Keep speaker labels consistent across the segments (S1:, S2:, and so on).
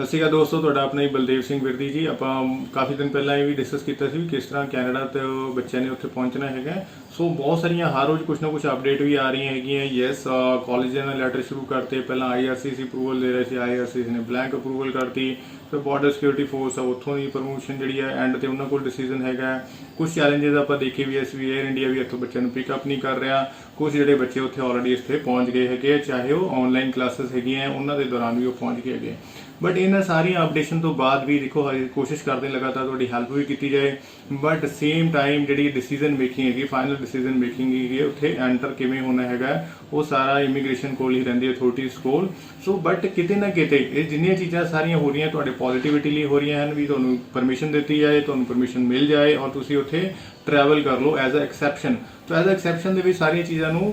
S1: ਸਤਿ ਸ਼੍ਰੀ ਅਕਾਲ ਦੋਸਤੋ, ਤੁਹਾਡਾ ਆਪਣਾ ਹੀ ਬਲਦੇਵ ਸਿੰਘ ਵਿਰਦੀ ਜੀ। ਆਪਾਂ ਕਾਫੀ ਦਿਨ ਪਹਿਲਾਂ ਇਹ ਵੀ ਡਿਸਕਸ ਕੀਤਾ ਸੀ ਵੀ ਕਿਸ ਤਰ੍ਹਾਂ ਕੈਨੇਡਾ ਤੇ ਬੱਚਿਆਂ ਨੇ ਉੱਥੇ ਪਹੁੰਚਣਾ ਹੈਗਾ। ਸੋ ਬਹੁਤ ਸਾਰੀਆਂ ਹਰ ਰੋਜ਼ ਕੁਛ ਨਾ ਕੁਛ ਅਪਡੇਟ ਵੀ ਆ ਰਹੀਆਂ ਹੈਗੀਆਂ। ਯੈਸ, ਕਾਲਜਾਂ ਨੇ ਲੈਟਰ ਸ਼ੁਰੂ ਕਰਤੇ। ਪਹਿਲਾਂ IRCC ਅਪਰੂਵਲ ਦੇ ਰਹੇ ਸੀ, IRCC ਨੇ ਬਲੈਂਕ ਅਪਰੂਵਲ ਕਰਤੀ। ਫਿਰ ਬਾਰਡਰ ਸਿਕਿਉਰਿਟੀ ਫੋਰਸ ਆ, ਉੱਥੋਂ ਦੀ ਪ੍ਰਮੋਸ਼ਨ ਜਿਹੜੀ ਹੈ ਐਂਡ ਤੇ ਉਹਨਾਂ ਕੋਲ ਡਿਸੀਜਨ ਹੈਗਾ। ਕੁਝ ਚੈਲੰਜਸ ਆਪਾਂ ਦੇਖੇ ਵੀ ਐਸ ਵੀ ਏਅਰ ਇੰਡੀਆ ਵੀ ਇੱਥੋਂ ਬੱਚਿਆਂ ਨੂੰ ਪਿਕਅਪ ਨਹੀਂ ਕਰ ਰਿਹਾ। ਕੁਝ ਜਿਹੜੇ ਬੱਚੇ ਉੱਥੇ ਆਲਰੇਡੀ ਇੱਥੇ ਪਹੁੰਚ ਗਏ ਹੈਗੇ, ਚਾਹੇ ਉਹ ਆਨਲਾਈਨ ਕਲਾਸਿਸ ਹੈਗੀਆਂ ਉਹਨਾਂ ਦੇ ਦੌਰਾਨ ਵੀ ਉਹ ਪਹੁੰਚ ਗਏ ਹੈਗੇ। ਬਟ ਇਹਨਾਂ ਸਾਰੀਆਂ ਅਪਡੇਸ਼ਨ ਤੋਂ ਬਾਅਦ ਵੀ ਦੇਖੋ ਹਜੇ ਕੋਸ਼ਿਸ਼ ਕਰਦੇ ਲਗਾਤਾਰ ਤੁਹਾਡੀ ਹੈਲਪ ਵੀ ਕੀਤੀ ਜਾਏ। ਬਟ ਸੇਮ ਟਾਈਮ ਜਿਹੜੀ ਡਿਸੀਜਨ ਮੇਕਿੰਗ ਹੈਗੀ, ਫਾਈਨਲ ਡਿਸੀਜਨ ਮੇਕਿੰਗ ਹੈਗੀ ਉੱਥੇ ਐਂਟਰ ਕਿਵੇਂ ਹੋਣਾ ਹੈਗਾ, ਉਹ ਸਾਰਾ ਇਮੀਗ੍ਰੇਸ਼ਨ ਕੋਲ ਹੀ ਰਹਿੰਦੀ ਅਥਾਰਟੀਜ਼ ਕੋਲ। ਸੋ ਬਟ ਕਿਤੇ ਨਾ ਕਿਤੇ ਇਹ ਜਿੰਨੀਆਂ ਚੀਜ਼ਾਂ ਸਾਰੀਆਂ ਹੋ ਰਹੀਆਂ ਤੁਹਾਡੇ ਪੋਜ਼ਿਟਿਵਿਟੀ ਲਈ ਹੋ ਰਹੀਆਂ ਹਨ ਵੀ ਤੁਹਾਨੂੰ ਪਰਮਿਸ਼ਨ ਦਿੱਤੀ ਜਾਏ, ਤੁਹਾਨੂੰ ਪਰਮਿਸ਼ਨ ਮਿਲ ਜਾਏ ਔਰ ਤੁਸੀਂ ਉੱਥੇ ਟਰੈਵਲ ਕਰ ਲਓ ਐਜ਼ ਅ ਐਕਸੈਪਸ਼ਨ। ਤਾਂ ਐਜ਼ ਅ ਐਕਸੈਪਸ਼ਨ ਦੇ ਵਿੱਚ ਸਾਰੀਆਂ ਚੀਜ਼ਾਂ ਨੂੰ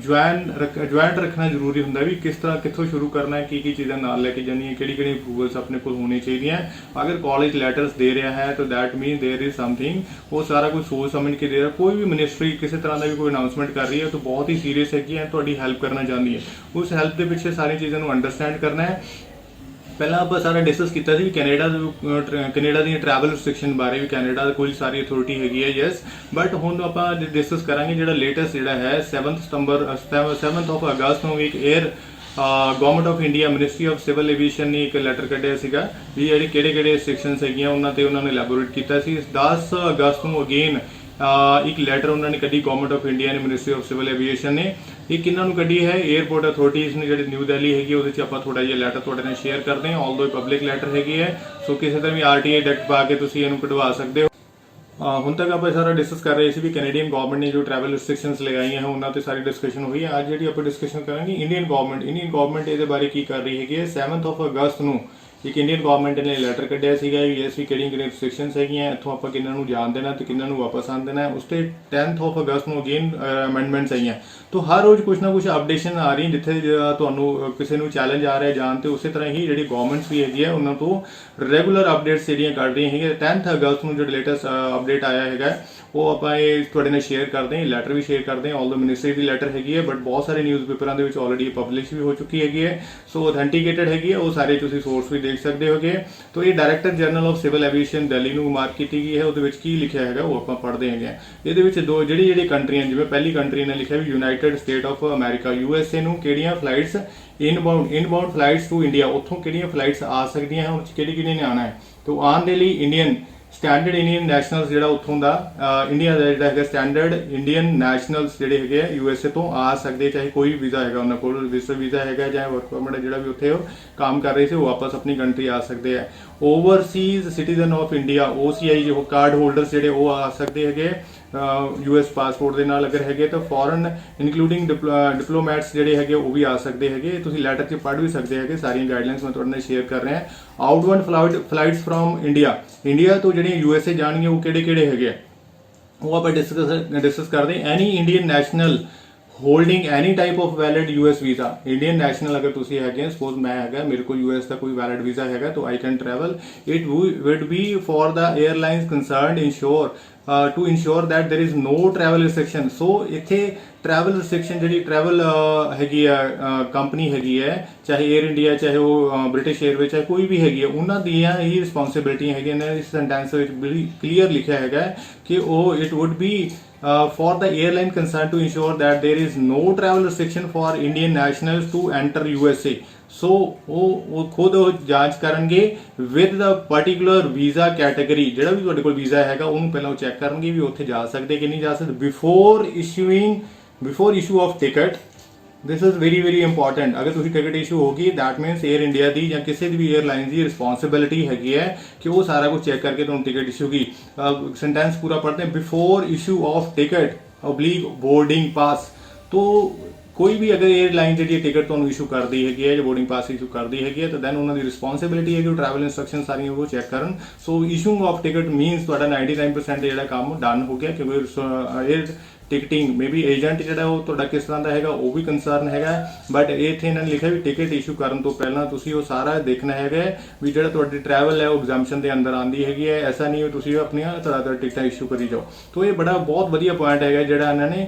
S1: ਜੁਆਇੰਟ ਰੱਖਣਾ ਜ਼ਰੂਰੀ ਹੁੰਦਾ ਵੀ ਕਿਸ ਤਰ੍ਹਾਂ ਕਿੱਥੋਂ ਸ਼ੁਰੂ ਕਰਨਾ ਹੈ, ਕੀ ਚੀਜ਼ਾਂ ਨਾਲ ਲੈ ਕੇ ਜਾਣੀਆਂ, ਕਿਹੜੀ ਅਪਰੂਵਲਸ ਆਪਣੇ ਕੋਲ ਹੋਣੀ ਚਾਹੀਦੀਆਂ। ਅਗਰ ਕਾਲਜ ਲੈਟਰਸ ਦੇ ਰਿਹਾ ਹੈ ਤਾਂ ਦੈਟ ਮੀਨ ਦੇयर ਇਜ਼ ਸਮਥਿੰਗ ਉਹ ਸਾਰਾ ਕੁਝ ਸੋਚ ਸਮਝ ਕੇ ਦੇ ਰਿਹਾ। ਕੋਈ ਵੀ ਮਿਨਿਸਟਰੀ ਕਿਸੇ ਤਰ੍ਹਾਂ ਦਾ ਵੀ ਕੋਈ ਅਨਾਉਂਸਮੈਂਟ ਕਰ ਰਹੀ ਹੈ ਤਾਂ ਬਹੁਤ ਹੀ ਸੀਰੀਅਸ ਹੈਗੀ ਹੈ, ਤੁਹਾਡੀ ਹੈਲਪ ਕਰਨਾ ਚਾਹੁੰਦੀ ਹੈ। ਉਸ ਹੈਲਪ ਦੇ ਪਿੱਛੇ ਸਾਰੀਆਂ ਚੀਜ਼ਾਂ ਨੂੰ ਅੰਡਰਸਟੈਂਡ ਕਰਨਾ ਹੈ। ਪਹਿਲਾਂ ਆਪਾਂ ਸਾਰਾ ਡਿਸਕਸ ਕੀਤਾ ਸੀ ਕੈਨੇਡਾ ਦੀਆਂ ਟਰੈਵਲ ਰਿਸਟ੍ਰਿਕਸ਼ਨ ਬਾਰੇ ਵੀ ਕੈਨੇਡਾ ਦੀ ਕੋਈ ਸਾਰੀ ਅਥਾਰਟੀ ਹੈਗੀ ਹੈ। ਯੈਸ, ਬਟ ਹੁਣ ਆਪਾਂ ਡਿਸਕਸ ਕਰਾਂਗੇ ਜਿਹੜਾ ਲੇਟੈਸਟ ਜਿਹੜਾ ਹੈ 7 ਅਗਸਤ ਨੂੰ ਇੱਕ air government of India ministry of civil aviation ਨੇ ਇੱਕ ਲੈਟਰ ਕੱਢਿਆ ਸੀਗਾ ਵੀ ਜਿਹੜੇ ਕਿਹੜੇ ਰਿਸਟ੍ਰਿਕਸ਼ਨਸ ਹੈਗੀਆਂ ਉਹਨਾਂ ਤੇ ਉਹਨਾਂ ਨੇ ਐਲੈਬੋਰੇਟ ਕੀਤਾ ਸੀ। 10 ਅਗਸਤ ਨੂੰ ਅਗੇਨ ਇੱਕ ਲੈਟਰ ਉਹਨਾਂ ਨੇ ਕੱਢੀ ਗਵਰਨਮੈਂਟ ਆਫ ਇੰਡੀਆ ਨੇ ਮਿਨਿਸਟਰੀ ਆਫ ਸਿਵਲ ਐਵੀਏਸ਼ਨ ਨੇ। ਇਹ ਕਿਹਨਾਂ ਨੂੰ ਕੱਢੀ ਹੈ? 에ਅਰਪੋਰਟ ਅਥਾਰਟੀਜ਼ ਨੇ ਜਿਹੜੇ ਨਿਊ ਦਿੱਲੀ ਹੈਗੀ ਉਹਦੇ 'ਚ ਆਪਾਂ ਥੋੜਾ ਜਿਹਾ ਲੈਟਰ ਤੁਹਾਡੇ ਨਾਲ ਸ਼ੇਅਰ ਕਰਦੇ ਹਾਂ। ਆਲਦੋ ਪਬਲਿਕ ਲੈਟਰ ਹੈਗੀ ਹੈ, ਸੋ ਕਿਸੇ ਤਰ੍ਹਾਂ ਵੀ RTI ਡੈਕਟ ਪਾ ਕੇ ਤੁਸੀਂ ਇਹਨੂੰ ਕਢਵਾ ਸਕਦੇ ਹੋ। ਹੁਣ ਤੱਕ ਆਪਾਂ ਸਾਰਾ ਡਿਸਕਸ ਕਰ ਰਹੇ ਸੀ ਵੀ ਕੈਨੇਡੀਅਨ ਗਵਰਨਮੈਂਟ ਨੇ ਜੋ ਟਰੈਵਲ ਰਿਸਟ੍ਰਿਕਸ਼ਨਸ ਲਗਾਈਆਂ ਹੈ ਉਹਨਾਂ ਤੇ ਸਾਰੀ ਡਿਸਕਸ਼ਨ ਹੋਈ ਹੈ। ਅੱਜ ਜਿਹੜੀ ਆਪਾਂ ਡਿਸਕਸ਼ਨ ਕਰਾਂਗੇ ਇੰਡੀਅਨ ਗਵਰਨਮੈਂਟ ਇਹਦੇ ਬਾਰੇ ਕੀ ਕਰ ਰਹੀ ਹੈਗੀ ਹੈ। 7 ਅਗਸਤ ਨੂੰ ਇੱਕ ਇੰਡੀਅਨ ਗਵਰਨਮੈਂਟ ਨੇ ਲੈਟਰ ਕੱਢਿਆ ਸੀਗਾ ਵੀ ਯੈਸ ਵੀ ਕਿਹੜੀਆਂ ਰਿਸਟ੍ਰਿਕਸ਼ਨਸ ਹੈਗੀਆਂ, ਇੱਥੋਂ ਆਪਾਂ ਕਿੰਨਾਂ ਨੂੰ ਜਾਣ ਦੇਣਾ ਤੇ ਕਿੰਨਾਂ ਨੂੰ ਵਾਪਸ ਆਉਣ ਦੇਣਾ। ਉਸ ਤੇ 10 ਅਗਸਤ ਨੂੰ ਅਗੇਨ ਅਮੈਂਡਮੈਂਟਸ ਆਈਆਂ। ਤਾਂ ਹਰ ਰੋਜ਼ ਕੁਛ ਨਾ ਕੁਛ ਅਪਡੇਸ਼ਨ ਆ ਰਹੀ ਜਿੱਥੇ ਤੁਹਾਨੂੰ ਕਿਸੇ ਨੂੰ ਚੈਲੰਜ ਆ ਰਿਹਾ ਜਾਣ ਤੇ ਉਸੇ ਤਰ੍ਹਾਂ ਹੀ ਜਿਹੜੀ ਗਵਰਨਮੈਂਟਸ ਵੀ ਹੈਗੀ ਹੈ ਉਹਨਾਂ ਤੋਂ ਰੈਗੂਲਰ ਅਪਡੇਟਸ ਜਿਹੜੀਆਂ ਕੱਢ ਰਹੀਆਂ ਹੈਗੀਆਂ। 10 ਅਗਸਤ ਨੂੰ ਜਿਹੜਾ ਲੇਟੈਸਟ ਅਪਡੇਟ ਆਇਆ ਹੈਗਾ ਉਹ ਆਪਾਂ ਇਹ ਤੁਹਾਡੇ ਨਾਲ ਸ਼ੇਅਰ ਕਰਦੇ ਹਾਂ। ਲੈਟਰ ਵੀ ਸ਼ੇਅਰ ਕਰਦੇ ਹਾਂ, ਆਲਦੋ ਮਿਨਿਸਟਰੀ ਦੀ ਲੈਟਰ ਹੈਗੀ ਹੈ ਬਟ ਬਹੁਤ ਸਾਰੇ ਨਿਊਜ਼ਪੇਪਰਾਂ ਦੇ ਵਿੱਚ ਆਲਰੇਡੀ ਪਬਲਿਸ਼ ਵੀ ਹੋ ਚੁੱਕੀ ਹੈਗੀ ਹੈ। ਸੋ ਅਥੈਂਟੀਕੇਟਡ ਹੈਗੀ ਹੈ, ਉਹ ਸਾਰੇ ਤੁਸੀਂ ਸੋਰਸ ਵੀ ਦੇਖ ਸਕਦੇ ਹੋਗੇ। ਤਾਂ ਇਹ director general of civil aviation Delhi ਨੂੰ ਮਾਰਕ ਕੀਤੀ ਗਈ ਹੈ। ਉਹਦੇ ਵਿੱਚ ਕੀ ਲਿਖਿਆ ਹੈਗਾ ਉਹ ਆਪਾਂ ਪੜ੍ਹਦੇ ਹੈਗੇ। ਇਹਦੇ ਵਿੱਚ ਜਿਹੜੀ ਕੰਟਰੀਆਂ, ਜਿਵੇਂ ਪਹਿਲੀ ਕੰਟਰੀ ਨੇ ਲਿਖਿਆ ਵੀ united state of America USA ਨੂੰ ਕਿਹੜੀਆਂ flights inbound flights to India, ਉੱਥੋਂ ਕਿਹੜੀਆਂ ਫਲਾਈਟਸ ਆ ਸਕਦੀਆਂ ਹਨ, ਕਿਹੜੀ ਨੇ ਆਉਣਾ ਹੈ। ਤਾਂ ਆਉਣ ਦੇ ਲਈ ਸਟੈਂਡਰਡ ਇੰਡੀਅਨ ਨੈਸ਼ਨਲਸ ਜਿਹੜਾ ਉੱਥੋਂ ਦਾ ਇੰਡੀਆ ਦਾ ਜਿਹੜਾ ਹੈਗਾ ਸਟੈਂਡਰਡ ਇੰਡੀਅਨ ਨੈਸ਼ਨਲਸ ਜਿਹੜੇ ਹੈਗੇ ਆ USA ਤੋਂ ਆ ਸਕਦੇ, ਚਾਹੇ ਕੋਈ ਵੀਜ਼ਾ ਹੈਗਾ ਉਹਨਾਂ ਕੋਲ, ਵੀਜ਼ਾ ਹੈਗਾ ਚਾਹੇ ਵਰਕ ਪਰਮਿਟ ਜਿਹੜਾ ਵੀ ਉੱਥੇ ਉਹ ਕੰਮ ਕਰ ਰਹੇ ਸੀ ਉਹ ਵਾਪਸ ਆਪਣੀ ਕੰਟਰੀ ਆ ਸਕਦੇ ਆ। Overseas citizen of India OCI ਜੋ ਕਾਰਡ ਹੋਲਡਰਸ ਜਿਹੜੇ ਉਹ ਆ ਸਕਦੇ ਹੈਗੇ US ਪਾਸਪੋਰਟ ਦੇ ਨਾਲ ਅਗਰ ਹੈਗੇ ਤਾਂ। ਫੋਰਨ ਇਨਕਲੂਡਿੰਗ ਡਿਪਲੋਮੈਟਸ ਜਿਹੜੇ ਹੈਗੇ ਉਹ ਵੀ ਆ ਸਕਦੇ ਹੈਗੇ। ਤੁਸੀਂ ਲੈਟਰ 'ਚ ਪੜ੍ਹ ਵੀ ਸਕਦੇ ਹੈਗੇ, ਸਾਰੀਆਂ ਗਾਈਡਲਾਈਨਸ ਮੈਂ ਤੁਹਾਡੇ ਨਾਲ ਸ਼ੇਅਰ ਕਰ ਰਿਹਾ। ਆਊਟਬਾਉਂਡ ਫਲਾਈਟਸ ਫਰੋਮ ਇੰਡੀਆ ਤੋਂ ਜਿਹੜੀਆਂ USA ਜਾਣਗੀਆਂ ਉਹ ਕਿਹੜੇ ਹੈਗੇ ਆ ਉਹ ਆਪਾਂ ਡਿਸਕਸ ਕਰਦੇ। Any Indian national holding any type of valid US visa, Indian national ਅਗਰ ਤੁਸੀਂ ਹੈਗੇ, ਸਪੋਜ਼ ਮੈਂ ਹੈਗਾ ਮੇਰੇ ਕੋਲ US ਦਾ ਕੋਈ ਵੈਲਿਡ ਵੀਜ਼ਾ ਹੈਗਾ ਤਾਂ I can travel. It would B for the airlines concerned to ensure that there is no travel restriction। ਸੋ ਇੱਥੇ ਟਰੈਵਲ ਰਿਸਟ੍ਰਿਕਸ਼ਨ ਜਿਹੜੀ ਟਰੈਵਲ ਹੈਗੀ ਆ ਕੰਪਨੀ ਹੈਗੀ ਹੈ, ਚਾਹੇ 에ਅਰ ਇੰਡੀਆ ਚਾਹੇ ਉਹ ਬ੍ਰਿਟਿਸ਼ 에ਅਰਵੇਜ਼ ਚਾਹੇ ਕੋਈ ਵੀ ਹੈਗੀ ਹੈ, ਉਹਨਾਂ ਦੀਆਂ ਹੀ ਰਿਸਪੌਂਸਿਬਿਲਿਟੀਆਂ ਹੈਗੀਆਂ ਨੇ। ਇਸ ਸੈਂਟੈਂਸ ਵਿੱਚ ਬੜੀ ਕਲੀਅਰ ਲਿਖਿਆ ਹੈਗਾ ਕਿ ਉਹ it would B for the airline concerned to ensure that there is no travel restriction for Indian nationals to enter USA। ਸੋ ਉਹ ਖੁਦ ਜਾਂਚ ਕਰਨਗੇ with the particular visa category, ਜਿਹੜਾ ਵੀ ਤੁਹਾਡੇ ਕੋਲ ਵੀਜ਼ਾ ਹੈਗਾ ਉਹਨੂੰ ਪਹਿਲਾਂ ਉਹ ਚੈੱਕ ਕਰਨਗੇ ਵੀ ਉੱਥੇ ਜਾ ਸਕਦੇ ਕਿ ਨਹੀਂ ਜਾ ਸਕਦੇ before issue of ticket. This is very important. ਅਗਰ ਤੁਸੀਂ ਟਿਕਟ ਇਸ਼ੂ ਹੋਗੀ ਦੈਟ ਮੀਨਸ 에ਅਰ ਇੰਡੀਆ ਦੀ ਜਾਂ ਕਿਸੇ ਦੀ ਵੀ 에ਅਰਲਾਈਨ ਦੀ ਰਿਸਪੌਂਸਿਬਿਲਿਟੀ ਹੈਗੀ ਹੈ ਕਿ ਉਹ ਸਾਰਾ ਕੁਝ ਚੈੱਕ ਕਰਕੇ ਤੁਹਾਨੂੰ ਟਿਕਟ ਇਸ਼ੂ ਕੀ। सेंटेंस पूरा पढ़ते हैं। Before issue of ticket oblique boarding pass. तो कोई भी अगर एयरलाइन जी टिकट तो इशू करती है जो बोर्डिंग पास इशू करती है तो दैन उन्होंने रिस्पॉन्सिबिलिटी है कि ट्रैवल इंस्ट्रक्शन सारी वो चेक करन। So issuing of ticket means 99% जो काम डन हो गया क्योंकि एयर टिकटिंग मे बी एजेंट जो किस तरह का है वो भी कंसर्न है। बट इतने इन्होंने लिखा भी टिकट इशू करने तो पहला तुसी वो सारा देखना है भी जो ट्रैवल है वो एग्जामिशन के अंदर आती हैगी है। ऐसा नहीं तुसी अपनी तरह टिकट इशू करी जाओ। तो ये बड़ा बहुत वधिया पॉइंट है जो इन्होंने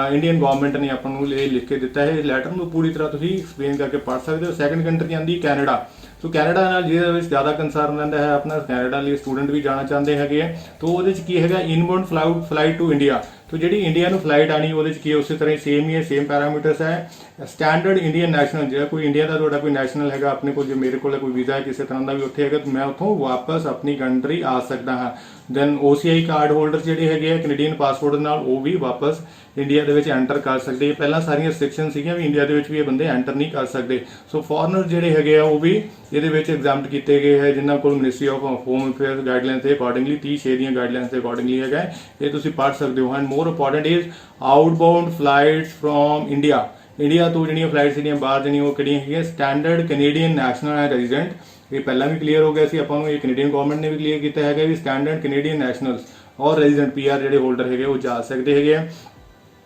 S1: इंडियन गवर्नमेंट ने आपको लिख के दिता है। इस लैटर में पूरी तरह तुसी एक्सप्लेन करके पढ़ सकते हो। सैकेंड कंट्री आती कैनेडा। ਸੋ ਕੈਨੇਡਾ ਨਾਲ ਜਿਹਦੇ ਵਿੱਚ ਜ਼ਿਆਦਾ ਕੰਸਰਨ ਰਹਿੰਦਾ ਹੈ ਆਪਣਾ, ਕੈਨੇਡਾ ਲਈ ਸਟੂਡੈਂਟ ਵੀ ਜਾਣਾ ਚਾਹੁੰਦੇ ਹੈਗੇ ਆ, ਤਾਂ ਉਹਦੇ ਵਿੱਚ ਕੀ ਹੈਗਾ ਇਨਬਾਉਂਡ ਫਲਾਈਟ ਟੂ ਇੰਡੀਆ। तो जी इंडिया ਨੂੰ ਫਲਾਈਟ ਆਣੀ ਉਹਦੇ ਚ ਕੀ ਉਸੇ ਤਰ੍ਹਾਂ ਹੀ ਸੇਮ ਹੀ ਹੈ, ਸੇਮ ਪੈਰਾਮੀਟਰਸ ਹੈ। ਸਟੈਂਡਰਡ ਇੰਡੀਅਨ ਨੈਸ਼ਨਲ ਜਿਹੜਾ ਕੋਈ ਇੰਡੀਆ ਦਾ ਤੁਹਾਡਾ ਕੋਈ ਨੈਸ਼ਨਲ ਹੈਗਾ ਆਪਣੇ ਕੋਲ, ਜੇ ਮੇਰੇ ਕੋਲ ਕੋਈ ਵੀਜ਼ਾ ਹੈ ਕਿਸੇ ਤਰ੍ਹਾਂ ਦਾ ਵੀ ਉੱਥੇ ਹੈਗਾ, ਤਾਂ ਮੈਂ ਉੱਥੋਂ ਵਾਪਸ ਆਪਣੀ ਕੰਟਰੀ ਆ ਸਕਦਾ ਹਾਂ। ਦੈਨ OCI ਕਾਰਡ ਹੋਲਡਰ ਜਿਹੜੇ ਹੈਗੇ ਆ ਕੈਨੇਡੀਅਨ ਪਾਸਪੋਰਟ ਦੇ ਨਾਲ, ਉਹ ਵੀ ਵਾਪਸ ਇੰਡੀਆ ਦੇ ਵਿੱਚ ਐਂਟਰ ਕਰ ਸਕਦੇ। ਪਹਿਲਾਂ ਸਾਰੀਆਂ ਰਿਸਟ੍ਰਿਕਸ਼ਨ ਸੀਗੀਆਂ ਵੀ ਇੰਡੀਆ ਦੇ ਵਿੱਚ ਵੀ ਇਹ ਬੰਦੇ ਐਂਟਰ ਨਹੀਂ ਕਰ ਸਕਦੇ। ਸੋ ਫੋਰਨਰ ਜਿਹੜੇ ਹੈਗੇ ਆ ਉਹ ਵੀ ਇਹਦੇ ਵਿੱਚ ਐਗਜ਼ਾਮਟ ਕੀਤੇ ਗਏ ਹੈ, ਜਿਨ੍ਹਾਂ ਕੋਲ ministry of home affairs guidelines ਦੇ ਅਕੋਰਡਿੰਗਲੀ 30/6 ਦੀਆਂ ਗਾਈਡਲਾਈਨਸ ਦੇ ਅਕੋਰਡਿੰਗਲੀ ਹੈਗਾ, ਇਹ ਤੁਸੀਂ ਪੜ੍ਹ ਸਕਦੇ ਹੋ। And more important is outbound flights from India. India ਤੋਂ ਜਿਹੜੀਆਂ ਫਲਾਈਟਸ ਜਿਹੜੀਆਂ ਬਾਹਰ ਜਿਹੜੀਆਂ ਉਹ ਕਿਹੜੀਆਂ ਹੈਗੀਆਂ standard Canadian national and resident. ਇਹ ਪਹਿਲਾਂ ਵੀ ਕਲੀਅਰ ਹੋ ਗਿਆ ਸੀ ਆਪਾਂ ਨੂੰ, ਇਹ ਕੈਨੇਡੀਅਨ ਗਵਰਨਮੈਂਟ ਨੇ ਵੀ ਕਲੀਅਰ ਕੀਤਾ ਹੈਗਾ ਵੀ ਸਟੈਂਡਰਡ ਕੈਨੇਡੀਅਨ ਨੈਸ਼ਨਲਸ ਔਰ ਰੈਜ਼ੀਡੈਂਟ PR ਜਿਹੜੇ ਹੋਲਡਰ ਹੈਗੇ ਉਹ ਜਾ ਸਕਦੇ ਹੈਗੇ ਆ।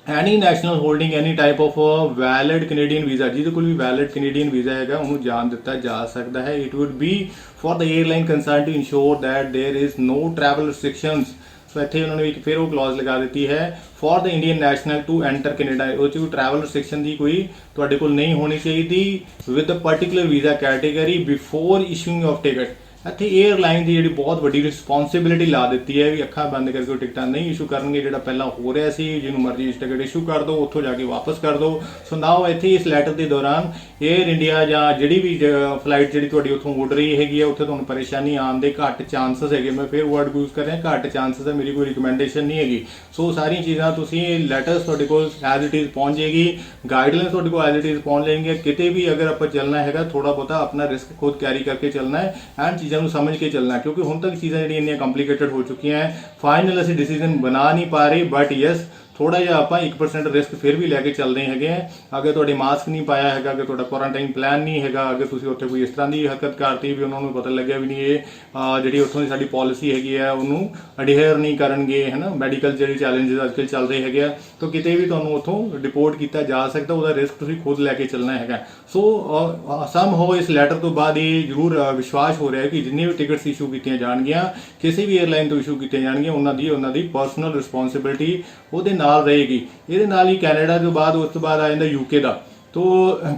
S1: Any national holding any type of valid Canadian visa, ਜਿਹਦੇ ਕੋਲ ਵੀ ਵੈਲਿਡ ਕੈਨੇਡੀਅਨ ਵੀਜ਼ਾ ਹੈਗਾ ਉਹਨੂੰ ਜਾਣ ਦਿੱਤਾ ਜਾ ਸਕਦਾ ਹੈ। It would be for the airline concern to ensure that there is no travel restrictions. So ਇੱਥੇ ਉਹਨਾਂ ਨੇ ਇੱਕ ਫਿਰ ਉਹ ਕਲੌਜ਼ ਲਗਾ ਦਿੱਤੀ ਹੈ for the Indian national to enter Canada. ਉਹ 'ਚ ਕੋਈ ਟਰੈਵਲ ਰਿਸਟ੍ਰਿਕਸ਼ਨ ਦੀ ਕੋਈ ਤੁਹਾਡੇ ਕੋਲ ਨਹੀਂ ਹੋਣੀ ਚਾਹੀਦੀ with a particular visa category before issuing of ticket. ਇੱਥੇ 에ਅਰਲਾਈਨ ਦੀ ਜਿਹੜੀ ਬਹੁਤ ਵੱਡੀ ਰਿਸਪੌਂਸਿਬਿਲਿਟੀ ਲਾ ਦਿੱਤੀ ਹੈ ਵੀ ਅੱਖਾਂ ਬੰਦ ਕਰਕੇ ਟਿਕਟਾਂ ਨਹੀਂ ਇਸ਼ੂ ਕਰਨਗੇ, ਜਿਹੜਾ ਪਹਿਲਾਂ ਹੋ ਰਿਹਾ ਸੀ ਜਿਹਨੂੰ ਮਰਜ਼ੀ ਟਿਕਟ ਇਸ਼ੂ ਕਰ ਦਿਓ, ਉੱਥੋਂ ਜਾ ਕੇ ਵਾਪਸ ਕਰ ਦਿਓ। ਸੋ ਨਾਓ ਇੱਥੇ ਇਸ ਲੈਟਰ ਦੇ ਦੌਰਾਨ 에ਅਰ ਇੰਡੀਆ ਜਾਂ ਜਿਹੜੀ ਵੀ ਫਲਾਈਟ ਜਿਹੜੀ ਤੁਹਾਡੀ ਉੱਥੋਂ ਉੱਡ ਰਹੀ ਹੈਗੀ ਆ ਉੱਥੇ ਤੁਹਾਨੂੰ ਪਰੇਸ਼ਾਨੀ ਆਉਣ ਦੇ ਘੱਟ ਚਾਂਸਸ ਹੈਗੇ। ਮੈਂ ਫਿਰ ਵਰਡ ਯੂਜ਼ ਕਰ ਰਿਹਾ ਘੱਟ ਚਾਂਸਸ ਹੈ, ਮੇਰੀ ਕੋਈ ਰਿਕਮੈਂਡੇਸ਼ਨ ਨਹੀਂ ਹੈਗੀ। ਸੋ ਸਾਰੀਆਂ ਚੀਜ਼ਾਂ ਤੁਸੀਂ ਲੈਟਰਸ ਤੁਹਾਡੇ ਕੋਲ ਐਜ਼ ਇਟ ਇਜ਼ ਪਹੁੰਚ ਜਾਏਗੀ, ਗਾਈਡਲਾਈਨਸ ਤੁਹਾਡੇ ਕੋਲ ਐਜ਼ ਇਟ ਇਜ਼ ਪਹੁੰਚ ਜਾਣਗੇ। ਕਿਤੇ ਵੀ ਅਗਰ ਆਪਾਂ ਚੱਲਣਾ ਹੈਗਾ ਥੋੜਾ ਬਹੁਤਾ ਆਪਣਾ ਰਿਸਕ ਖੁਦ ਕੈਰੀ ਕਰਕੇ ਚੱਲਣਾ ਹੈ ਐਂਡ ਚੀਜ਼ਾਂ ਨੂੰ ਸਮਝ ਕੇ ਚੱਲਣਾ, ਕਿਉਂਕਿ ਹੁਣ ਤੱਕ ਚੀਜ਼ਾਂ ਜਿਹੜੀਆਂ ਇੰਨੀਆਂ ਕੰਪਲਿਕੇਟਡ ਹੋ ਚੁੱਕੀਆਂ ਹੈ। ਫਾਈਨਲ ਅਸੀਂ ਡਿਸੀਜਨ ਬਣਾ ਨਹੀਂ ਪਾ ਰਹੇ, ਬਟ ਯੈਸ ਥੋੜਾ ਜਿਹਾ ਆਪਾਂ 1% ਰਿਸਕ ਫਿਰ ਵੀ ਲੈ ਕੇ ਚੱਲਦੇ ਹੈਗੇ ਆ। ਅਗਰ ਤੁਹਾਡੇ ਮਾਸਕ ਨਹੀਂ ਪਾਇਆ ਹੈਗਾ, ਅਗਰ ਤੁਹਾਡਾ ਕੁਆਰੰਟਾਈਨ ਪਲਾਨ ਨਹੀਂ ਹੈਗਾ, ਅਗਰ ਤੁਸੀਂ ਉੱਥੇ ਕੋਈ ਇਸ ਤਰ੍ਹਾਂ ਦੀ ਹਰਕਤ ਕਰਤੀ ਵੀ ਉਹਨਾਂ ਨੂੰ ਪਤਾ ਲੱਗਿਆ ਵੀ ਨਹੀਂ ਇਹ ਜਿਹੜੀ ਉੱਥੋਂ ਦੀ ਸਾਡੀ ਪਾਲਿਸੀ ਹੈਗੀ ਹੈ ਉਹਨੂੰ ਅਡੇਅਰ ਨਹੀਂ ਕਰਨਗੇ, ਹੈ ਨਾ, ਮੈਡੀਕਲ ਜਿਹੜੇ ਚੈਲੰਜਸ ਅੱਜਕੱਲ੍ਹ ਚੱਲ ਰਹੇ ਹੈਗੇ ਆ, ਤਾਂ ਕਿਤੇ ਵੀ ਤੁਹਾਨੂੰ ਉੱਥੋਂ ਡਿਪੋਰਟ ਕੀਤਾ ਜਾ ਸਕਦਾ। ਉਹਦਾ ਰਿਸਕ ਤੁਸੀਂ ਖੁਦ ਲੈ ਕੇ ਚੱਲਣਾ ਹੈਗਾ। ਸੋ ਸਮ ਹੋ ਇਸ ਲੈਟਰ ਤੋਂ ਬਾਅਦ ਇਹ ਜ਼ਰੂਰ ਵਿਸ਼ਵਾਸ ਹੋ ਰਿਹਾ ਹੈ ਕਿ ਜਿੰਨੀ ਵੀ ਟਿਕਟਸ ਇਸ਼ੂ ਕੀਤੀਆਂ ਜਾਣਗੀਆਂ ਕਿਸੇ ਵੀ 에ਅਰਲਾਈਨ ਤੋਂ ਇਸ਼ੂ ਕੀਤੀਆਂ ਜਾਣਗੀਆਂ ਉਹਨਾਂ ਦੀ ਪਰਸਨਲ ਰਿਸਪੌਂਸਿਬਿਲਿਟੀ ਉਹਦੇ ਨਾਲ ਰਹੇਗੀ। ਇਹਦੇ ਨਾਲ ਹੀ ਕੈਨੇਡਾ ਤੋਂ ਬਾਅਦ ਉਸ ਤੋਂ ਬਾਅਦ ਆ ਜਾਂਦਾ UK ਦਾ। ਤੋ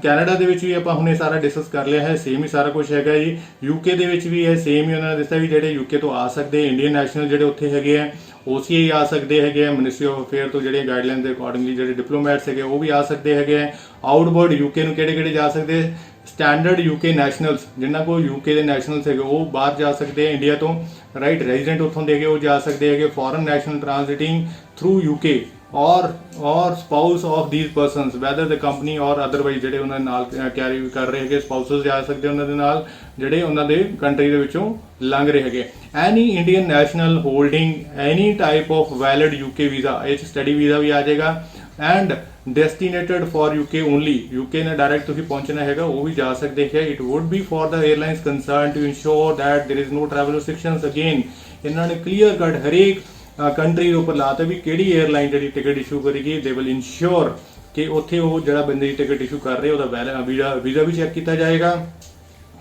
S1: ਕੈਨੇਡਾ ਦੇ ਵਿੱਚ ਵੀ ਆਪਾਂ ਹੁਣੇ ਸਾਰਾ ਡਿਸਕਸ ਕਰ ਲਿਆ ਹੈ, ਸੇਮ ਹੀ ਸਾਰਾ ਕੁਝ ਹੈਗਾ ਜੀ। UK ਦੇ ਵਿੱਚ ਵੀ ਹੈ ਸੇਮ ਹੀ, ਉਹਨਾਂ ਨੇ ਦੱਸਿਆ ਵੀ ਜਿਹੜੇ UK ਤੋਂ ਆ ਸਕਦੇ ਇੰਡੀਅਨ ਨੈਸ਼ਨਲ ਜਿਹੜੇ ਉੱਥੇ ਹੈਗੇ ਆ OCI ਆ ਸਕਦੇ ਹੈਗੇ ਆ, ਮਿਨਿਸਟਰੀ ਆਫ ਅਫੇਅਰ ਤੋਂ ਜਿਹੜੇ ਗਾਈਡਲਾਈਨ ਦੇ ਅਕੋਰਡਿੰਗਲੀ ਜਿਹੜੇ ਡਿਪਲੋਮੈਟਸ ਹੈਗੇ ਉਹ ਵੀ ਆ ਸਕਦੇ ਹੈਗੇ ਆ। ਆਊਟਬਾਉਂਡ UK ਨੂੰ ਕਿਹੜੇ ਜਾ ਸਕਦੇ, ਸਟੈਂਡਰਡ UK ਨੈਸ਼ਨਲਸ ਜਿਨ੍ਹਾਂ ਕੋਲ UK ਦੇ ਨੈਸ਼ਨਲਸ ਹੈਗੇ ਉਹ ਬਾਹਰ ਜਾ ਸਕਦੇ ਆ ਇੰਡੀਆ ਤੋਂ, ਰਾਈਟ, ਰੈਜ਼ੀਡੈਂਟ ਉੱਥੋਂ ਦੇ ਹੈਗੇ ਉਹ ਜਾ ਸਕਦੇ ਹੈਗੇ। Foreign national transiting through UK or spouse of these persons whether the company or otherwise ਜਿਹੜੇ ਉਹਨਾਂ ਦੇ ਨਾਲ ਕੈਰੀ ਕਰ ਰਹੇ ਹੈਗੇ ਸਪਾਊਸਸ ਜਾ ਸਕਦੇ ਉਹਨਾਂ ਦੇ ਨਾਲ ਜਿਹੜੇ ਉਹਨਾਂ ਦੇ ਕੰਟਰੀ ਦੇ ਵਿੱਚੋਂ ਲੰਘ ਰਹੇ ਹੈਗੇ। Any Indian national holding any type of valid UK visa, ਇਹ 'ਚ ਸਟੱਡੀ ਵੀਜ਼ਾ ਵੀ ਆ ਜਾਏਗਾ and destinated for UK only, UK ਨੇ ਡਾਇਰੈਕਟ ਤੁਸੀਂ ਪਹੁੰਚਣਾ ਹੈਗਾ ਉਹ ਵੀ ਜਾ ਸਕਦੇ ਹੈ। It would be for the airlines concern to ensure that there is no travel restrictions. Again ਇਹਨਾਂ ਨੇ ਕਲੀਅਰ ਕੱਟ ਹਰੇਕ ਕੰਟਰੀ ਦੇ ਉੱਪਰ ਲਾਤਾ ਵੀ ਕਿਹੜੀ 에ਅਰਲਾਈਨ ਜਿਹੜੀ ਟਿਕਟ ਇਸ਼ੂ ਕਰੇਗੀ ਦੇ ਵਿਲ ਇਨਸ਼ੋਰ ਕਿ ਉੱਥੇ ਉਹ ਜਿਹੜਾ ਬੰਦੇ ਦੀ ਟਿਕਟ ਇਸ਼ੂ ਕਰ ਰਹੇ ਉਹਦਾ ਵੀਜ਼ਾ ਵੀ ਚੈੱਕ ਕੀਤਾ ਜਾਏਗਾ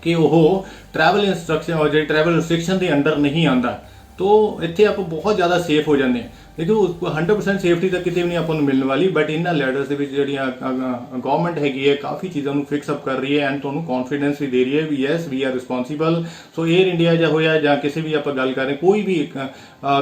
S1: ਕਿ ਉਹ ਟਰੈਵਲ ਇੰਸਟਰਕਸ਼ਨ ਔਰ ਜਿਹੜੀ ਟਰੈਵਲ ਰਿਸਟ੍ਰਿਕਸ਼ਨ ਦੇ ਅੰਡਰ ਨਹੀਂ ਆਉਂਦਾ। तो ਇੱਥੇ ਆਪਾਂ ਬਹੁਤ ਜ਼ਿਆਦਾ ਸੇਫ ਹੋ ਜਾਂਦੇ ਹਾਂ। देखो 100% ਸੇਫਟੀ ਤਾਂ ਕਿਤੇ ਵੀ ਨਹੀਂ ਆਪਾਂ ਨੂੰ ਮਿਲਣ ਵਾਲੀ, ਬਟ ਇਹਨਾਂ ਲੈਟਰਸ ਦੇ ਵਿੱਚ ਜਿਹੜੀਆਂ ਗਵਰਨਮੈਂਟ ਹੈਗੀ ਹੈ ਕਾਫੀ ਚੀਜ਼ਾਂ ਨੂੰ ਫਿਕਸ ਅਪ ਕਰ ਰਹੀ ਹੈ ਐਂਡ ਤੁਹਾਨੂੰ ਕੌਨਫੀਡੈਂਸ ਵੀ ਦੇ ਰਹੀ ਹੈ ਵੀ yes we are responsible. So air India ਜਾਂ ਹੋਇਆ ਜਾਂ ਕਿਸੇ ਵੀ ਆਪਾਂ ਗੱਲ ਕਰ ਰਹੇ ਕੋਈ ਵੀ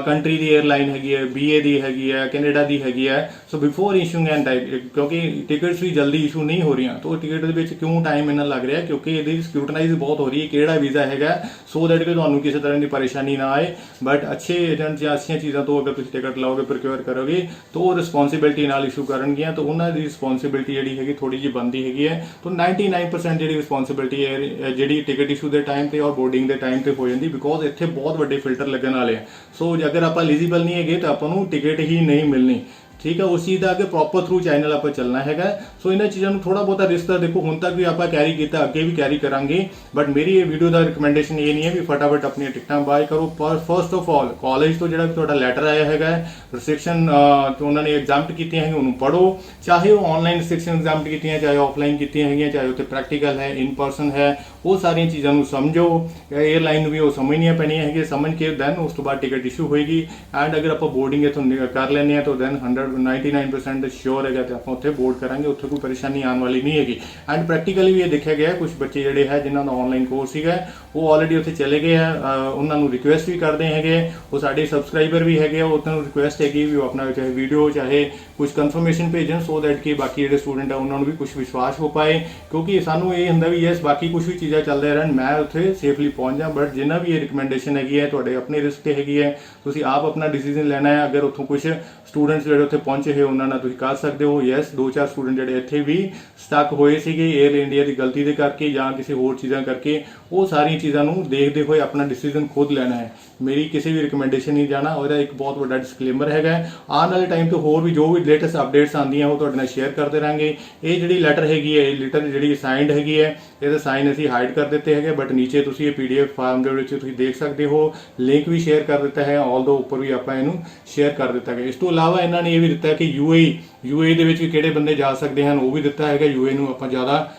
S1: ਕੰਟਰੀ ਦੀ 에ਅਰਲਾਈਨ ਹੈਗੀ ਹੈ, BA ਦੀ ਹੈਗੀ ਹੈ, ਕੈਨੇਡਾ ਦੀ ਹੈਗੀ ਹੈ, ਸੋ ਬਿਫੋਰ ਇਸ਼ੂਇੰਗ ਐਂਡ ਟਾਈਪ ਕਿਉਂਕਿ ਟਿਕਟਸ ਵੀ ਜਲਦੀ ਇਸ਼ੂ ਨਹੀਂ ਹੋ ਰਹੀਆਂ, ਤਾਂ ਟਿਕਟ ਦੇ ਵਿੱਚ ਕਿਉਂ ਟਾਈਮ ਇੰਨਾ ਲੱਗ ਰਿਹਾ ਕਿਉਂਕਿ ਇਹਦੀ ਸਕਰੂਟਨਾਈਜ਼ ਬਹੁਤ ਹੋ ਰਹੀ ਹੈ ਕਿਹੜਾ ਵੀਜ਼ਾ ਹੈਗਾ, ਸੋ ਦੈਟ ਕਿ ਤੁਹਾਨੂੰ ਕਿਸੇ ਤਰ੍ਹਾਂ ਦੀ ਪਰੇਸ਼ਾਨੀ ਨਾ ਆਏ। ਬਟ ਅੱਛੇ ਏਜੰਟ ਜਾਂ ਅੱਛੀਆਂ ਚੀਜ਼ਾਂ ਤੋਂ ਅਗਰ ਤੁਸੀਂ ਟਿਕਟ ਲਾਓਗੇ ਪ੍ਰੋਕਿਓਰ ਕਰੋਗੇ ਤਾਂ ਉਹ ਰਿਸਪੌਂਸਿਬਿਲਿਟੀ ਨਾਲ ਇਸ਼ੂ ਕਰਨਗੀਆਂ, ਤਾਂ ਉਹਨਾਂ ਦੀ ਰਿਸਪੌਂਸਿਬਿਲਿਟੀ ਜਿਹੜੀ ਹੈਗੀ ਥੋੜੀ ਜਿਹੀ ਬਣਦੀ ਹੈਗੀ ਹੈ। ਤਾਂ 99% ਜਿਹੜੀ ਰਿਸਪੌਂਸਿਬਿਲਿਟੀ ਹੈ ਜਿਹੜੀ ਟਿਕਟ ਇਸ਼ੂ ਦੇ ਟਾਈਮ ਤੇ ਔਰ ਬੋਰਡਿੰਗ ਦੇ ਟਾਈਮ ਤੇ ਹੋ ਜਾਂਦੀ, ਬਿਕੋਜ਼ ਇੱਥੇ ਬਹੁਤ ਵੱਡੇ ਫਿਲਟਰ ਲੱਗਣ ਵਾਲੇ ਆ। ਸੋ ਅਗਰ ਆਪਾਂ ਐਲੀਜੀਬਲ ਨਹੀਂ ਹੈਗੇ ਤਾਂ ਆਪਾਂ ਨੂੰ ਟਿਕਟ ਹੀ ਨਹੀਂ ਮਿਲਣੀ, ठीक है। उस चीज़ का अगर प्रॉपर थ्रू चैनल आप चलना है। सो इन्होंने चीज़ों थोड़ा बहुत रिस्क देखो हुण तक भी आप कैरी किया, अगे भी कैरी करांगे, बट मेरी ये वीडियो का रिकमेंडेशन ये नहीं है भी फटाफट अपनी टिकटां बाय करो। पर फर्स्ट ऑफ ऑल कॉलेज तो जो लैटर आया है रिस्ट्रिक्शन तो उन्होंने एग्जाम्प्ट की हैं उन्होंने पढ़ो, चाहे वो ऑनलाइन रिस्ट्रिक्शन एग्जाम्प्ट की हैं, चाहे ऑफलाइन की हैं, चाहे उत्ते प्रैक्टिकल है, इन पर्सन है, वो सारिया चीज़ों समझो। एयरलाइन भी वो समझनिया पैनिया है, समझ के दैन उस तो बाद टिकट इशू होएगी। एंड अगर आप बोर्डिंग इतों कर लें तो दैन 100 99% श्योर है तो ਆਪਾਂ ਉੱਥੇ ਬੋਰਡ ਕਰਾਂਗੇ, ਉੱਥੇ ਕੋਈ ਪਰੇਸ਼ਾਨੀ ਆਉਣ ਵਾਲੀ ਨਹੀਂ ਹੈਗੀ। ਐਂਡ ਪ੍ਰੈਕਟੀਕਲੀ ਵੀ ਇਹ ਦੇਖਿਆ ਗਿਆ ਕੁਝ ਬੱਚੇ ਜਿਹੜੇ ਹੈ ਜਿਨ੍ਹਾਂ ਦਾ ਆਨਲਾਈਨ ਕੋਰਸ ਸੀਗਾ ਉਹ ਆਲਰੇਡੀ ਉੱਥੇ ਚਲੇ ਗਏ ਆ, ਉਹਨਾਂ ਨੂੰ ਰਿਕੁਐਸਟ ਵੀ ਕਰਦੇ ਹੈਗੇ, ਉਹ ਸਾਡੇ ਸਬਸਕ੍ਰਾਈਬਰ ਵੀ ਹੈਗੇ, ਉਹਨਾਂ ਨੂੰ ਰਿਕੁਐਸਟ ਹੈਗੀ ਵੀ ਉਹ ਆਪਣਾ ਚਾਹੇ ਵੀਡੀਓ ਚਾਹੇ ਕੁਝ ਕਨਫਰਮੇਸ਼ਨ ਭੇਜਣ ਸੋ ਦੈਟ ਕਿ ਬਾਕੀ ਜਿਹੜੇ ਸਟੂਡੈਂਟ ਆ ਉਹਨਾਂ ਨੂੰ ਵੀ ਕੁਝ ਵਿਸ਼ਵਾਸ ਹੋ ਪਾਏ, ਕਿਉਂਕਿ ਸਾਨੂੰ ਇਹ ਹੁੰਦਾ ਵੀ ਯੈਸ ਬਾਕੀ ਕੁਝ ਵੀ ਚੀਜ਼ਾਂ ਚੱਲਦੇ ਰਹਿਣ ਮੈਂ ਉੱਥੇ ਸੇਫਲੀ ਪਹੁੰਚ ਜਾ। ਬਟ ਜਿੰਨਾ ਵੀ ਇਹ ਰਿਕਮੈਂਡੇਸ਼ਨ ਹੈਗੀ ਹੈ ਤੁਹਾਡੇ ਆਪਣੇ ਰਿਸਕ ਤੇ ਹੈਗੀ ਹੈ, ਤੁਸੀਂ ਆਪ ਆਪਣਾ ਡਿਸੀਜਨ ਲੈਣਾ ਹੈ। ਅਗਰ ਉੱਥੋਂ ਕੁਝ ਸਟੂਡੈਂਟਸ ਜਿਹੜੇ ਉੱਥੇ ਪਹੁੰਚੇ ਹੋਏ ਉਹਨਾਂ ਨਾਲ ਤੁਸੀਂ ਕਰ ਸਕਦੇ ਹੋ। ਯੈਸ 2-4 ਸਟੂਡੈਂਟ ਜਿਹੜੇ ਇੱਥੇ ਵੀ ਸਟਕ ਹੋਏ ਸੀਗੇ 에ਅਰ ਇੰਡੀਆ ਦੀ ਗਲਤੀ ਦੇ ਕਰਕੇ ਜਾਂ ਕਿਸੇ ਹੋਰ ਚੀਜ਼ਾਂ ਕਰਕੇ, ਉਹ ਸਾਰੀਆਂ ਚੀਜ਼ਾਂ ਨੂੰ ਦੇਖਦੇ ਹੋਏ ਆਪਣਾ ਡਿਸੀਜਨ ਖੁਦ ਲੈਣਾ ਹੈ, ਮੇਰੀ ਕਿਸੇ ਵੀ ਰਿਕਮੈਂਡੇਸ਼ਨ ਨਹੀਂ ਜਾਣਾ। ਉਹਦਾ ਇੱਕ ਬਹੁਤ ਵੱਡਾ ਡਿਸਕਲੇਮਰ ਹੈਗਾ। ਆਉਣ ਵਾਲੇ ਟਾਈਮ ਤੋਂ ਹੋਰ ਵੀ ਜੋ ਵੀ ਲੇਟੈਸਟ ਅਪਡੇਟਸ ਆਉਂਦੀਆਂ ਉਹ ਤੁਹਾਡੇ ਨਾਲ ਸ਼ੇਅਰ ਕਰਦੇ ਰਹਾਂਗੇ। ਇਹ ਜਿਹੜੀ ਲੈਟਰ ਹੈਗੀ ਹੈ, ਇਹ ਲੈਟਰ ਜਿਹੜੀ ਸਾਈਨਡ ਹੈਗੀ ਹੈ, ਇਹਦਾ ਸਾਈਨ ਅਸੀਂ ਹਾਈਡ ਕਰ ਦਿੱਤੇ ਹੈਗੇ, ਬਟ ਨੀਚੇ ਤੁਸੀਂ ਇਹ PDF ਫਾਰਮ ਦੇ ਵਿੱਚ ਤੁਸੀਂ ਦੇਖ ਸਕਦੇ ਹੋ, ਲਿੰਕ ਵੀ ਸ਼ੇਅਰ ਕਰ ਦਿੱਤਾ ਹੈ, ਆਲਦੋ ਉੱਪਰ ਵੀ ਆਪਾਂ ਇਹਨੂੰ ਸ਼ੇਅਰ ਕਰ ਦਿੱਤਾ ਹੈ। ਇਸ ਤੋਂ ਇਲਾਵਾ ਇਹਨਾਂ ਨੇ ਇਹ ਵੀ ਦਿੱਤਾ ਕਿ UAE ਦੇ ਵਿੱਚ ਵੀ ਕਿਹੜੇ ਬੰਦੇ ਜਾ ਸਕਦੇ ਹਨ ਉਹ ਵੀ ਦਿੱਤਾ ਹੈਗਾ। UAE ਨੂੰ ਆਪਾਂ ਜ਼ਿਆਦਾ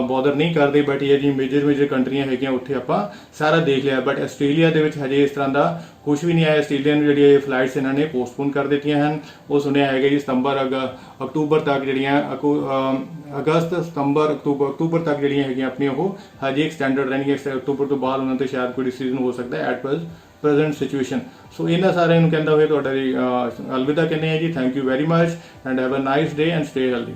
S1: ਬੋਦਰ ਨਹੀਂ ਕਰਦੇ, ਬਟ ਇਹ ਜੀ ਮੇਜਰ ਕੰਟਰੀਆਂ ਹੈਗੀਆਂ ਉੱਥੇ ਆਪਾਂ ਸਾਰਾ ਦੇਖ ਲਿਆ। ਬਟ ਆਸਟ੍ਰੇਲੀਆ ਦੇ ਵਿੱਚ ਹਜੇ ਇਸ ਤਰ੍ਹਾਂ ਦਾ ਕੁਝ ਵੀ ਨਹੀਂ ਆਇਆ। ਆਸਟ੍ਰੇਲੀਆ ਨੂੰ ਜਿਹੜੀਆਂ ਇਹ ਫਲਾਈਟਸ ਇਹਨਾਂ ਨੇ ਪੋਸਟਪੋਨ ਕਰ ਦਿੱਤੀਆਂ ਹਨ। ਉਹ ਸੁਣਿਆ ਹੈਗਾ ਜੀ ਅਕਤੂਬਰ ਤੱਕ ਜਿਹੜੀਆਂ ਅਕਤੂਬਰ ਤੱਕ ਜਿਹੜੀਆਂ ਹੈਗੀਆਂ ਆਪਣੀਆਂ ਉਹ ਹਜੇ ਐਕਸਟੈਂਡਡ ਰਹਿਣਗੀਆਂ। ਅਕਤੂਬਰ ਤੋਂ ਬਾਅਦ ਉਹਨਾਂ ਤੇ ਸ਼ਾਇਦ ਕੋਈ ਡਿਸੀਜਨ ਹੋ ਸਕਦਾ ਹੈ ਐਟ ਪ੍ਰੈਜ਼ੈਂਟ ਸਿਚੁਏਸ਼ਨ। ਸੋ ਇਹਨਾਂ ਸਾਰਿਆਂ ਨੂੰ ਕਹਿੰਦਾ ਹੋਏ ਤੁਹਾਡਾ ਅਲਵਿਦਾ ਕਹਿੰਦੇ ਆ ਜੀ। Thank you very much and have a nice day and stay healthy.